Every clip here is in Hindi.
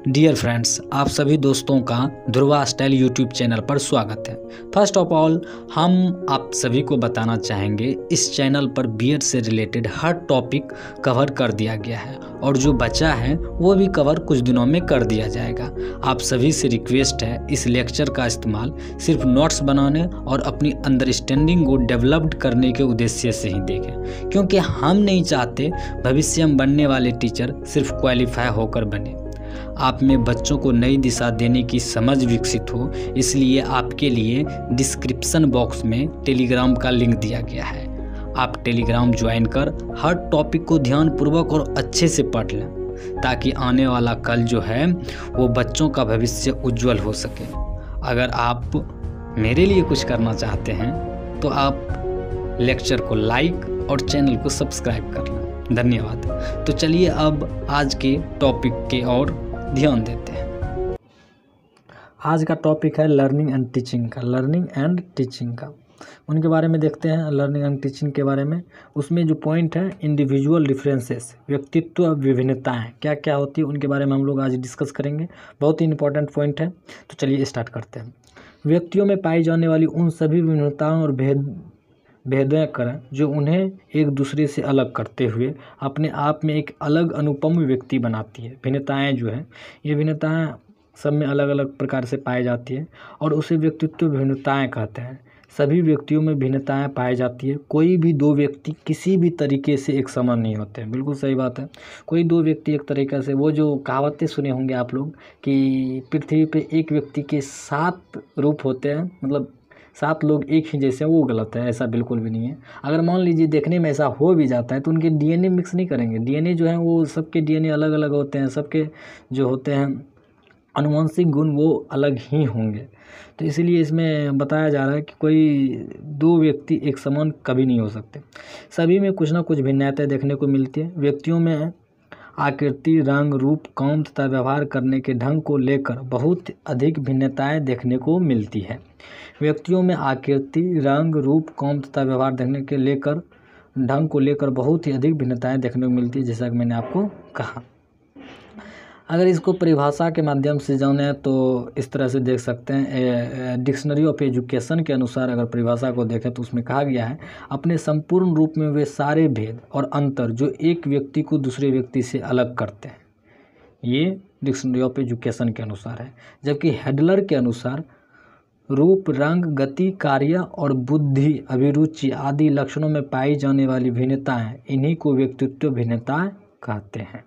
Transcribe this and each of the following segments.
डियर फ्रेंड्स, आप सभी दोस्तों का ध्रुवा स्टाइल यूट्यूब चैनल पर स्वागत है। फर्स्ट ऑफ ऑल हम आप सभी को बताना चाहेंगे इस चैनल पर बीएड से रिलेटेड हर टॉपिक कवर कर दिया गया है और जो बचा है वो भी कवर कुछ दिनों में कर दिया जाएगा। आप सभी से रिक्वेस्ट है इस लेक्चर का इस्तेमाल सिर्फ नोट्स बनाने और अपनी अंडरस्टैंडिंग को डेवलप्ड करने के उद्देश्य से ही देखें, क्योंकि हम नहीं चाहते भविष्य में बनने वाले टीचर सिर्फ क्वालिफाई होकर बने। आप में बच्चों को नई दिशा देने की समझ विकसित हो, इसलिए आपके लिए डिस्क्रिप्शन बॉक्स में टेलीग्राम का लिंक दिया गया है। आप टेलीग्राम ज्वाइन कर हर टॉपिक को ध्यानपूर्वक और अच्छे से पढ़ लें, ताकि आने वाला कल जो है वो बच्चों का भविष्य उज्जवल हो सके। अगर आप मेरे लिए कुछ करना चाहते हैं तो आप लेक्चर को लाइक और चैनल को सब्सक्राइब कर लें। धन्यवाद। तो चलिए अब आज के टॉपिक के ओर ध्यान देते हैं। आज का टॉपिक है लर्निंग एंड टीचिंग का। उनके बारे में देखते हैं। लर्निंग एंड टीचिंग के बारे में उसमें जो पॉइंट है इंडिविजुअल डिफरेंसेस, व्यक्तित्व विभिन्नताएं क्या क्या होती है, उनके बारे में हम लोग आज डिस्कस करेंगे। बहुत ही इंपॉर्टेंट पॉइंट है। तो चलिए स्टार्ट करते हैं। व्यक्तियों में पाई जाने वाली उन सभी विभिन्नताओं और भेदें करें जो उन्हें एक दूसरे से अलग करते हुए अपने आप में एक अलग अनुपम व्यक्ति बनाती है। भिन्नताएं जो है, ये भिन्नताएं सब में अलग अलग प्रकार से पाई जाती है और उसे व्यक्तित्व भिन्नताएं कहते हैं। सभी व्यक्तियों में भिन्नताएं पाई जाती है। कोई भी दो व्यक्ति किसी भी तरीके से एक समान नहीं होते हैं। बिल्कुल सही बात है। कोई दो व्यक्ति एक तरीके से, वो जो कहावतें सुने होंगे आप लोग कि पृथ्वी पे एक व्यक्ति के 7 रूप होते हैं, मतलब 7 लोग एक ही जैसे, वो गलत है। ऐसा बिल्कुल भी नहीं है। अगर मान लीजिए देखने में ऐसा हो भी जाता है तो उनके डीएनए मिक्स नहीं करेंगे। डीएनए जो है वो सबके डीएनए अलग अलग होते हैं, सबके जो होते हैं आनुवंशिक गुण वो अलग ही होंगे। तो इसीलिए इसमें बताया जा रहा है कि कोई दो व्यक्ति एक समान कभी नहीं हो सकते। सभी में कुछ ना कुछ भिन्नताएं देखने को मिलती है। व्यक्तियों में आकृति, रंग, रूप, काम तथा व्यवहार करने के ढंग को लेकर बहुत अधिक भिन्नताएं देखने को मिलती है। व्यक्तियों में आकृति, रंग, रूप, काम तथा व्यवहार देखने के लेकर ढंग को लेकर बहुत ही अधिक भिन्नताएं देखने को मिलती है, जैसा कि मैंने आपको कहा। अगर इसको परिभाषा के माध्यम से जाने तो इस तरह से देख सकते हैं। डिक्शनरी ऑफ एजुकेशन के अनुसार अगर परिभाषा को देखें तो उसमें कहा गया है अपने संपूर्ण रूप में वे सारे भेद और अंतर जो एक व्यक्ति को दूसरे व्यक्ति से अलग करते हैं। ये डिक्शनरी ऑफ एजुकेशन के अनुसार है। जबकि हेडलर के अनुसार रूप, रंग, गति, कार्य और बुद्धि, अभिरुचि आदि लक्षणों में पाई जाने वाली भिन्नताएं, इन्हीं को व्यक्तित्व भिन्नताएं कहते हैं।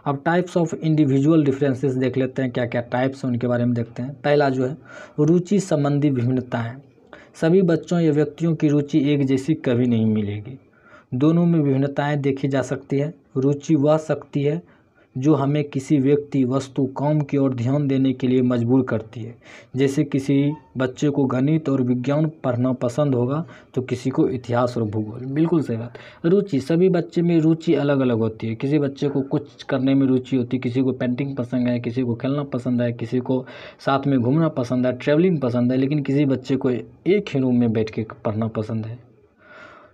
अब टाइप्स ऑफ इंडिविजुअल डिफरेंसेस देख लेते हैं। क्या क्या टाइप्स हैं उनके बारे में देखते हैं। पहला जो है रुचि संबंधी भिन्नताएं। सभी बच्चों या व्यक्तियों की रुचि एक जैसी कभी नहीं मिलेगी। दोनों में विभिन्नताएं देखी जा सकती है। रुचि वह शक्ति है जो हमें किसी व्यक्ति, वस्तु, काम की ओर ध्यान देने के लिए मजबूर करती है। जैसे किसी बच्चे को गणित और विज्ञान पढ़ना पसंद होगा तो किसी को इतिहास और भूगोल। बिल्कुल सही बात। रुचि, सभी बच्चे में रुचि अलग अलग होती है। किसी बच्चे को कुछ करने में रुचि होती है, किसी को पेंटिंग पसंद है, किसी को खेलना पसंद है, किसी को साथ में घूमना पसंद है, ट्रैवलिंग पसंद है। लेकिन किसी बच्चे को एक ही रूम में बैठ के पढ़ना पसंद है,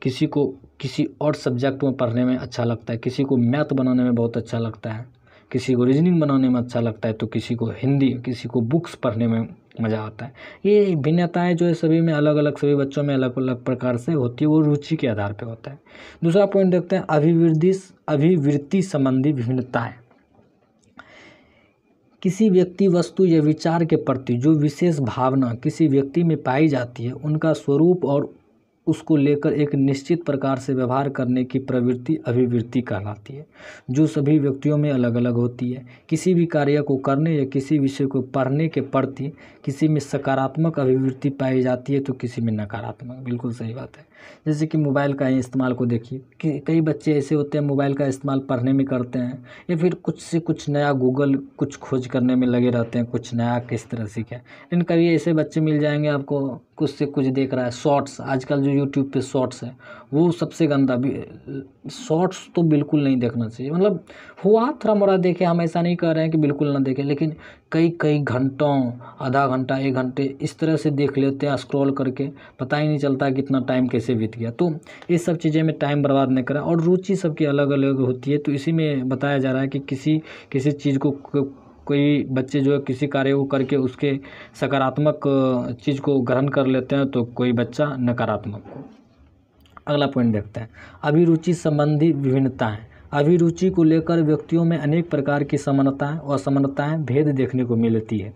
किसी को किसी और सब्जेक्ट में पढ़ने में अच्छा लगता है, किसी को मैथ बनाने में बहुत अच्छा लगता है, किसी को रीजनिंग बनाने में अच्छा लगता है, तो किसी को हिंदी, किसी को बुक्स पढ़ने में मज़ा आता है। ये भिन्नताएं जो है सभी में अलग अलग, सभी बच्चों में अलग अलग प्रकार से होती है। वो रुचि के आधार पर होता है। दूसरा पॉइंट देखते हैं अभिवृत्ति संबंधी भिन्नताएं। किसी व्यक्ति, वस्तु या विचार के प्रति जो विशेष भावना किसी व्यक्ति में पाई जाती है, उनका स्वरूप और उसको लेकर एक निश्चित प्रकार से व्यवहार करने की प्रवृत्ति अभिवृत्ति कहलाती है, जो सभी व्यक्तियों में अलग अलग होती है। किसी भी कार्य को करने या किसी विषय को पढ़ने के प्रति किसी में सकारात्मक अभिवृत्ति पाई जाती है तो किसी में नकारात्मक। बिल्कुल सही बात है। जैसे कि मोबाइल का इस्तेमाल को देखिए कि कई बच्चे ऐसे होते हैं मोबाइल का इस्तेमाल पढ़ने में करते हैं या फिर कुछ से कुछ नया गूगल कुछ खोज करने में लगे रहते हैं, कुछ नया किस तरह सीखें। लेकिन कभी ऐसे बच्चे मिल जाएंगे आपको कुछ से कुछ देख रहा है। शॉर्ट्स, आजकल जो यूट्यूब पे शॉर्ट्स है वो सबसे गंदा। शॉर्ट्स तो बिल्कुल नहीं देखना चाहिए। मतलब हुआ थोड़ा मोड़ा देखे, हम ऐसा नहीं कह रहे हैं कि बिल्कुल ना देखें, लेकिन कई घंटों, आधा घंटा, 1 घंटे इस तरह से देख लेते हैं स्क्रॉल करके, पता ही नहीं चलता कितना टाइम कैसे बीत गया। तो ये सब चीज़ें में टाइम बर्बाद नहीं करें। और रुचि सबकी अलग अलग होती है। तो इसी में बताया जा रहा है कि किसी चीज़ को कोई बच्चे जो है किसी कार्य को करके उसके सकारात्मक चीज़ को ग्रहण कर लेते हैं, तो कोई बच्चा नकारात्मक को। अगला पॉइंट देखते हैं, अभिरुचि संबंधी विभिन्नताएं। अभिरुचि को लेकर व्यक्तियों में अनेक प्रकार की समानताएं और असमानताएं भेद देखने को मिलती है।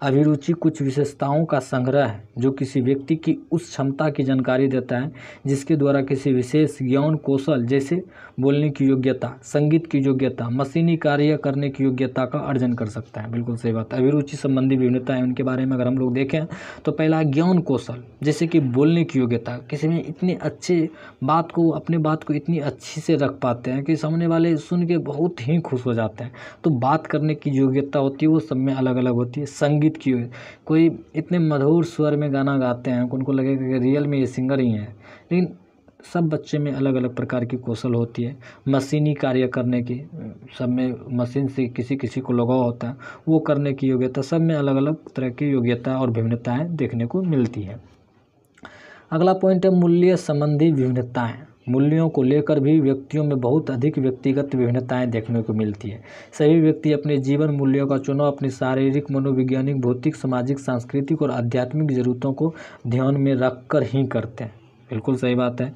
अभिरुचि कुछ विशेषताओं का संग्रह है जो किसी व्यक्ति की उस क्षमता की जानकारी देता है जिसके द्वारा किसी विशेष ज्ञान कौशल जैसे बोलने की योग्यता, संगीत की योग्यता, मशीनी कार्य करने की योग्यता का अर्जन कर सकता है। बिल्कुल सही बात है। अभिरुचि संबंधी विभिन्नताएं, उनके बारे में अगर हम लोग देखें तो पहला ज्ञान कौशल, जैसे कि बोलने की योग्यता, किसी में इतनी अच्छी बात को, अपनी बात को इतनी अच्छी से रख पाते हैं कि सामने वाले सुन के बहुत ही खुश हो जाते हैं। तो बात करने की योग्यता होती है वो सब में अलग अलग होती है। संगीत की, कोई इतने मधुर स्वर में गाना गाते हैं उनको लगेगा कि रियल में ये सिंगर ही हैं, लेकिन सब बच्चे में अलग अलग प्रकार की कौशल होती है। मशीनी कार्य करने की, सब में मशीन से किसी किसी को लगाव होता है, वो करने की योग्यता, सब में अलग अलग तरह की योग्यता और भिन्नताएं देखने को मिलती है। अगला पॉइंट है मूल्य संबंधी विभिन्नताएं। मूल्यों को लेकर भी व्यक्तियों में बहुत अधिक व्यक्तिगत विभिन्नताएं देखने को मिलती है। सभी व्यक्ति अपने जीवन मूल्यों का चुनाव अपनी शारीरिक, मनोवैज्ञानिक, भौतिक, सामाजिक, सांस्कृतिक और आध्यात्मिक ज़रूरतों को ध्यान में रखकर ही करते हैं। बिल्कुल सही बात है।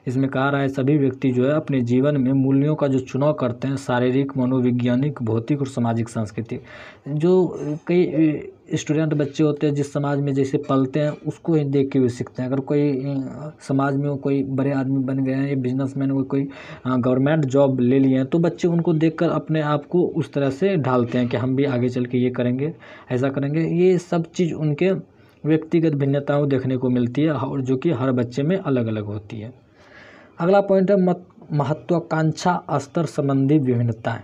इसमें कहा रहा है सभी व्यक्ति जो है अपने जीवन में मूल्यों का जो चुनाव करते हैं, शारीरिक, मनोवैज्ञानिक, भौतिक और सामाजिक, सांस्कृतिक, जो कई स्टूडेंट बच्चे होते हैं जिस समाज में जैसे पलते हैं उसको ही देख के भी सीखते हैं। अगर कोई समाज में कोई बड़े आदमी बन गए हैं या बिजनेसमैन, वो कोई गवर्नमेंट जॉब ले लिए हैं, तो बच्चे उनको देखकर अपने आप को उस तरह से ढालते हैं कि हम भी आगे चल के ये करेंगे, ऐसा करेंगे। ये सब चीज़ उनके व्यक्तिगत भिन्नताओं देखने को मिलती है और जो कि हर बच्चे में अलग अलग होती है। अगला पॉइंट है महत्वाकांक्षा स्तर संबंधी विभिन्नताएं।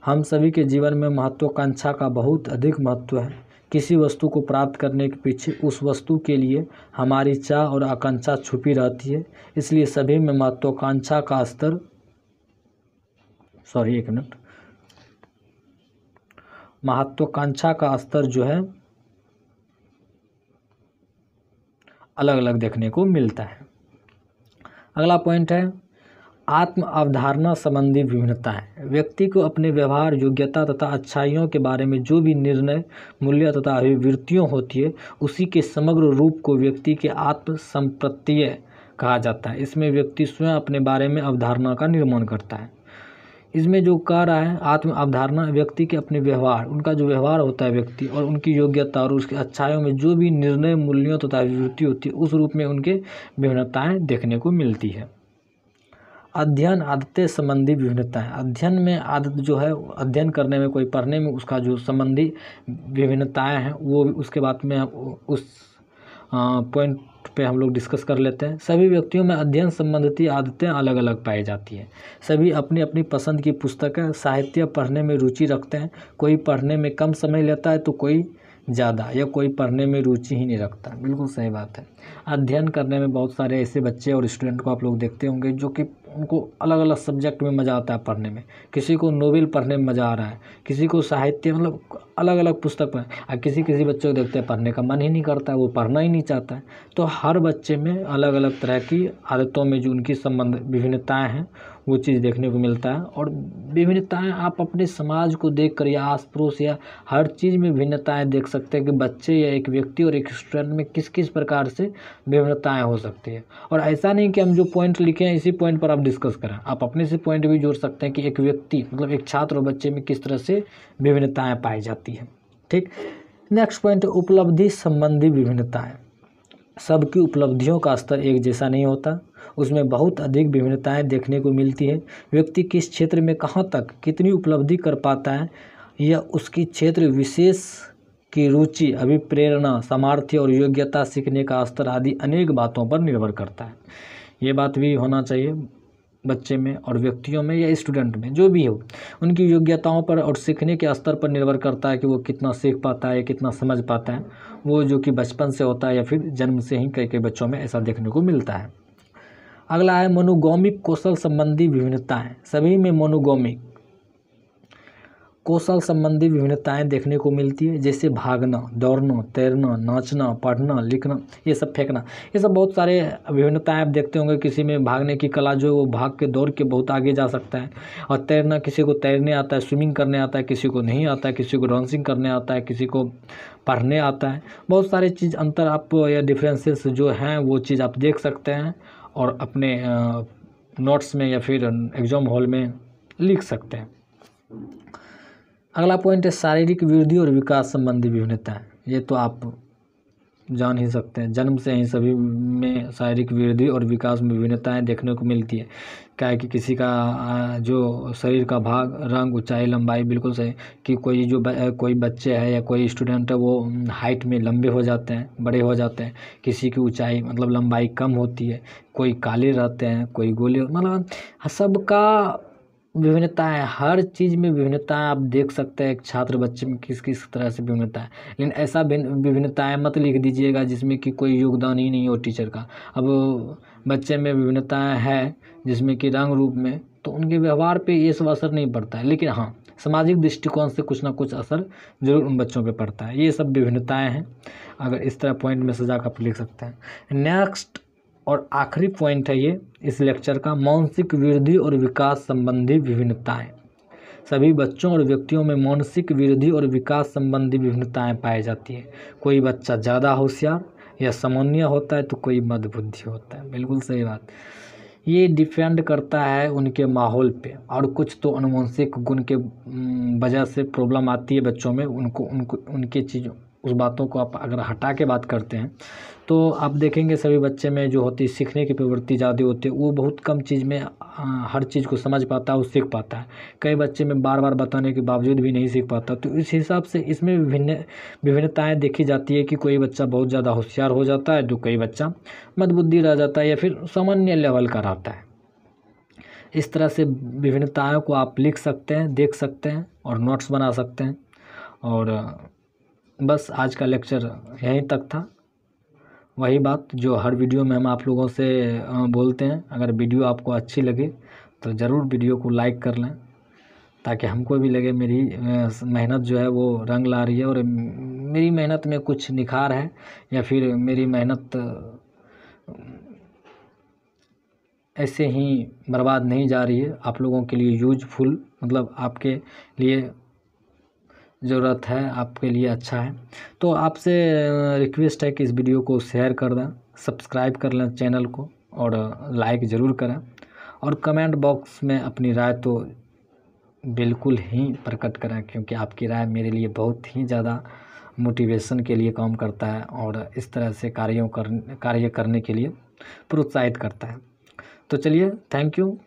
हम सभी के जीवन में महत्वाकांक्षा का बहुत अधिक महत्व है। किसी वस्तु को प्राप्त करने के पीछे उस वस्तु के लिए हमारी चाह और आकांक्षा छुपी रहती है। इसलिए सभी में महत्वाकांक्षा का स्तर महत्वाकांक्षा का स्तर जो है अलग अलग देखने को मिलता है। अगला पॉइंट है आत्म अवधारणा संबंधी विभिन्नताएं। व्यक्ति को अपने व्यवहार, योग्यता तथा अच्छाइयों के बारे में जो भी निर्णय, मूल्य तथा अभिवृत्तियां होती है उसी के समग्र रूप को व्यक्ति के आत्म संप्रत्यय कहा जाता है। इसमें व्यक्ति स्वयं अपने बारे में अवधारणा का निर्माण करता है। इसमें जो कह रहा है आत्म अवधारणा, व्यक्ति के अपने व्यवहार, उनका जो व्यवहार होता है व्यक्ति और उनकी योग्यता और उसकी अच्छाइयों में जो भी निर्णय, मूल्यों तथा अभिवृत्ति होती है उस रूप में उनके विभिन्नताएं देखने को मिलती है। अध्ययन आदतें संबंधी विभिन्नताएं। अध्ययन में आदत जो है, अध्ययन करने में, कोई पढ़ने में, उसका जो संबंधी विभिन्नताएं हैं वो उसके बाद में उस पॉइंट पे हम लोग डिस्कस कर लेते हैं। सभी व्यक्तियों में अध्ययन संबंधी आदतें अलग अलग पाई जाती हैं। सभी अपनी अपनी पसंद की पुस्तकें, साहित्य पढ़ने में रुचि रखते हैं। कोई पढ़ने में कम समय लेता है तो कोई ज़्यादा, या कोई पढ़ने में रुचि ही नहीं रखता। बिल्कुल सही बात है। अध्ययन करने में बहुत सारे ऐसे बच्चे और स्टूडेंट को आप लोग देखते होंगे जो कि उनको अलग अलग सब्जेक्ट में मज़ा आता है पढ़ने में। किसी को नोवेल पढ़ने में मज़ा आ रहा है, किसी को साहित्य, मतलब अलग अलग पुस्तक पढ़, और किसी बच्चे को देखते हैं पढ़ने का मन ही नहीं करता है, वो पढ़ना ही नहीं चाहता है। तो हर बच्चे में अलग अलग तरह की आदतों में जो उनकी संबंध विभिन्नताएँ हैं वो चीज़ देखने को मिलता है। और विभिन्नताएं आप अपने समाज को देखकर या आस पड़ोस या हर चीज़ में भिन्नताएं देख सकते हैं कि बच्चे या एक व्यक्ति और एक स्टूडेंट में किस किस प्रकार से विभिन्नताएं हो सकती है। और ऐसा नहीं कि हम जो पॉइंट लिखे हैं इसी पॉइंट पर आप डिस्कस करें, आप अपने से पॉइंट भी जोड़ सकते हैं कि एक व्यक्ति, मतलब एक छात्र और बच्चे में किस तरह से विभिन्नताएँ पाई जाती है। ठीक, नेक्स्ट पॉइंट, उपलब्धि संबंधी विभिन्नताएँ। सबकी उपलब्धियों का स्तर एक जैसा नहीं होता, उसमें बहुत अधिक विभिन्नताएं देखने को मिलती है। व्यक्ति किस क्षेत्र में कहाँ तक कितनी उपलब्धि कर पाता है यह उसकी क्षेत्र विशेष की रुचि, अभिप्रेरणा, सामर्थ्य और योग्यता, सीखने का स्तर आदि अनेक बातों पर निर्भर करता है। ये बात भी होना चाहिए बच्चे में और व्यक्तियों में या स्टूडेंट में, जो भी हो, उनकी योग्यताओं पर और सीखने के स्तर पर निर्भर करता है कि वो कितना सीख पाता है, कितना समझ पाता है, वो जो कि बचपन से होता है या फिर जन्म से ही कई बच्चों में ऐसा देखने को मिलता है। अगला है मनोगौमिक कौशल संबंधी विभिन्नताएं। सभी में मनोगौमिक कौशल संबंधी विभिन्नताएं देखने को मिलती है, जैसे भागना, दौड़ना, तैरना, नाचना, पढ़ना, लिखना, ये सब फेंकना, ये सब बहुत सारे विभिन्नताएं आप देखते होंगे। किसी में भागने की कला जो वो भाग के दौड़ के बहुत आगे जा सकता है, और तैरना किसी को तैरने आता है, स्विमिंग करने आता है, किसी को नहीं आता है, किसी को डांसिंग करने आता है, किसी को पढ़ने आता है। बहुत सारे चीज़ अंतर आप या डिफरेंसेस जो हैं वो चीज़ आप देख सकते हैं और अपने नोट्स में या फिर एग्ज़ाम हॉल में लिख सकते हैं। अगला पॉइंट है शारीरिक वृद्धि और विकास संबंधी विभिन्नताएं। ये तो आप जान ही सकते हैं, जन्म से ही सभी में शारीरिक वृद्धि और विकास में विभिन्नताएं देखने को मिलती है। क्या है कि किसी का जो शरीर का भाग, रंग, ऊंचाई, लंबाई, बिल्कुल सही कि कोई बच्चे है या कोई स्टूडेंट है वो हाइट में लंबे हो जाते हैं, बड़े हो जाते हैं, किसी की ऊंचाई मतलब लंबाई कम होती है, कोई काले रहते हैं, कोई गोले, मतलब सबका विभिन्नता है, हर चीज़ में विभिन्नताएं आप देख सकते हैं। एक छात्र बच्चे में किस किस तरह से विभिन्नता है, लेकिन ऐसा विभिन्नताएं मत लिख दीजिएगा जिसमें कि कोई योगदान ही नहीं हो टीचर का। अब बच्चे में विभिन्नताएं है जिसमें कि रंग रूप में, तो उनके व्यवहार पे ये सब असर नहीं पड़ता है, लेकिन हाँ सामाजिक दृष्टिकोण से कुछ ना कुछ असर जरूर उन बच्चों पे पड़ता है। ये सब विभिन्नताएँ हैं, अगर इस तरह पॉइंट में सजा कर आप लिख सकते हैं। नेक्स्ट और आखिरी पॉइंट है ये इस लेक्चर का, मानसिक वृद्धि और विकास संबंधी विभिन्नताएं। सभी बच्चों और व्यक्तियों में मानसिक वृद्धि और विकास संबंधी विभिन्नताएं पाई जाती है। कोई बच्चा ज़्यादा होशियार या सामान्य होता है तो कोई मध्यबुद्धि होता है। बिल्कुल सही बात। ये डिपेंड करता है उनके माहौल पे, और कुछ तो अनुवांशिक गुण के वजह से प्रॉब्लम आती है बच्चों में। उनकी चीज़ उस बातों को आप अगर हटा के बात करते हैं तो आप देखेंगे सभी बच्चे में जो होती है सीखने की प्रवृत्ति ज़्यादा होती है, वो बहुत कम चीज़ में हर चीज़ को समझ पाता है, वो सीख पाता है। कई बच्चे में बार बार बताने के बावजूद भी नहीं सीख पाता। तो इस हिसाब से इसमें विभिन्नताएं देखी जाती है कि कोई बच्चा बहुत ज़्यादा होशियार हो जाता है तो कोई बच्चा मंदबुद्धि रह जाता है या फिर सामान्य लेवल का रहता है। इस तरह से विभिन्नताओं को आप लिख सकते हैं, देख सकते हैं और नोट्स बना सकते हैं। और बस आज का लेक्चर यहीं तक था। वही बात जो हर वीडियो में हम आप लोगों से बोलते हैं, अगर वीडियो आपको अच्छी लगे तो ज़रूर वीडियो को लाइक कर लें, ताकि हमको भी लगे मेरी मेहनत जो है वो रंग ला रही है और मेरी मेहनत में कुछ निखार है, या फिर मेरी मेहनत ऐसे ही बर्बाद नहीं जा रही है, आप लोगों के लिए यूजफुल, मतलब आपके लिए ज़रूरत है, आपके लिए अच्छा है। तो आपसे रिक्वेस्ट है कि इस वीडियो को शेयर कर दें, सब्सक्राइब कर लें चैनल को और लाइक ज़रूर करें, और कमेंट बॉक्स में अपनी राय तो बिल्कुल ही प्रकट करें, क्योंकि आपकी राय मेरे लिए बहुत ही ज़्यादा मोटिवेशन के लिए काम करता है और इस तरह से कार्य करने के लिए प्रोत्साहित करता है। तो चलिए, थैंक यू।